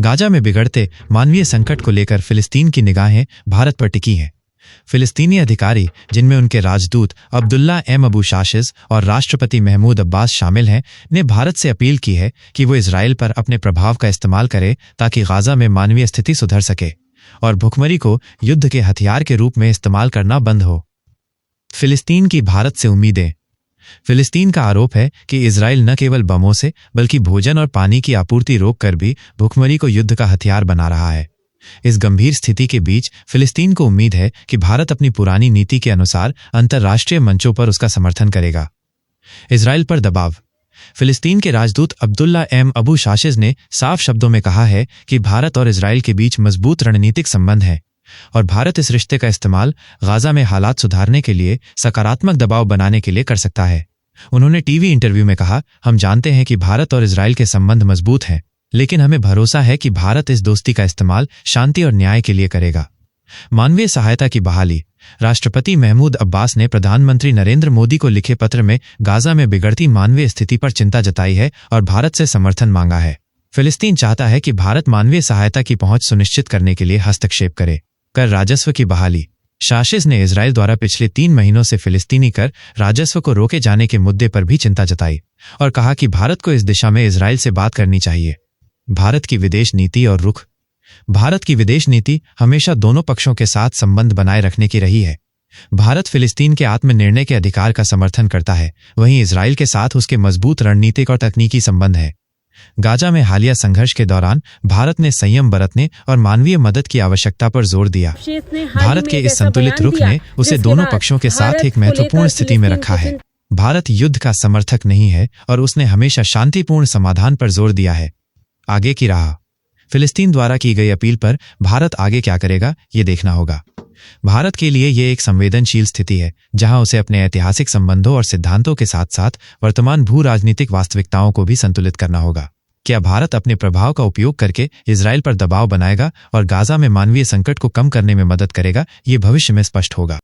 Gaza में बिगड़ते मानवीय संकट को लेकर फिलिस्तीन की निगाहें भारत पर टिकी हैं। फिलिस्तीनी अधिकारी, जिनमें उनके राजदूत अब्दुल्ला एम अबू शाशिज और राष्ट्रपति महमूद अब्बास शामिल हैं, ने भारत से अपील की है कि वो इजराइल पर अपने प्रभाव का इस्तेमाल करे ताकि गाजा में मानवीय स्थिति सुधर सके और भुखमरी को युद्ध के हथियार के रूप में इस्तेमाल करना बंद हो। फिलिस्तीन की भारत से उम्मीदें। फिलिस्तीन का आरोप है कि इजराइल न केवल बमों से बल्कि भोजन और पानी की आपूर्ति रोककर भी भुखमरी को युद्ध का हथियार बना रहा है। इस गंभीर स्थिति के बीच फिलिस्तीन को उम्मीद है कि भारत अपनी पुरानी नीति के अनुसार अंतर्राष्ट्रीय मंचों पर उसका समर्थन करेगा। इजराइल पर दबाव। फिलिस्तीन के राजदूत अब्दुल्ला एम अबू शाशिज ने साफ शब्दों में कहा है कि भारत और इजराइल के बीच मजबूत रणनीतिक संबंध है और भारत इस रिश्ते का इस्तेमाल गाजा में हालात सुधारने के लिए सकारात्मक दबाव बनाने के लिए कर सकता है। उन्होंने टीवी इंटरव्यू में कहा, हम जानते हैं कि भारत और इजराइल के संबंध मजबूत हैं, लेकिन हमें भरोसा है कि भारत इस दोस्ती का इस्तेमाल शांति और न्याय के लिए करेगा। मानवीय सहायता की बहाली। राष्ट्रपति महमूद अब्बास ने प्रधानमंत्री नरेंद्र मोदी को लिखे पत्र में गाजा में बिगड़ती मानवीय स्थिति पर चिंता जताई है और भारत से समर्थन मांगा है। फिलिस्तीन चाहता है कि भारत मानवीय सहायता की पहुंच सुनिश्चित करने के लिए हस्तक्षेप करे। कर राजस्व की बहाली। शाशिज ने इजराइल द्वारा पिछले 3 महीनों से फिलिस्तीनी कर राजस्व को रोके जाने के मुद्दे पर भी चिंता जताई और कहा कि भारत को इस दिशा में इजराइल से बात करनी चाहिए। भारत की विदेश नीति और रुख। भारत की विदेश नीति हमेशा दोनों पक्षों के साथ संबंध बनाए रखने की रही है। भारत फिलिस्तीन के आत्मनिर्णय के अधिकार का समर्थन करता है, वहीं इजराइल के साथ उसके मजबूत रणनीतिक और तकनीकी संबंध है। गाजा में हालिया संघर्ष के दौरान भारत ने संयम बरतने और मानवीय मदद की आवश्यकता पर जोर दिया। भारत के इस संतुलित रुख ने उसे दोनों पक्षों के साथ एक महत्वपूर्ण स्थिति में रखा है। भारत युद्ध का समर्थक नहीं है और उसने हमेशा शांतिपूर्ण समाधान पर जोर दिया है। आगे की राह। फिलिस्तीन द्वारा की गई अपील पर भारत आगे क्या करेगा, ये देखना होगा। भारत के लिए ये एक संवेदनशील स्थिति है, जहां उसे अपने ऐतिहासिक संबंधों और सिद्धांतों के साथ साथ वर्तमान भू राजनीतिक वास्तविकताओं को भी संतुलित करना होगा। क्या भारत अपने प्रभाव का उपयोग करके इजराइल पर दबाव बनाएगा और गाजा में मानवीय संकट को कम करने में मदद करेगा, ये भविष्य में स्पष्ट होगा।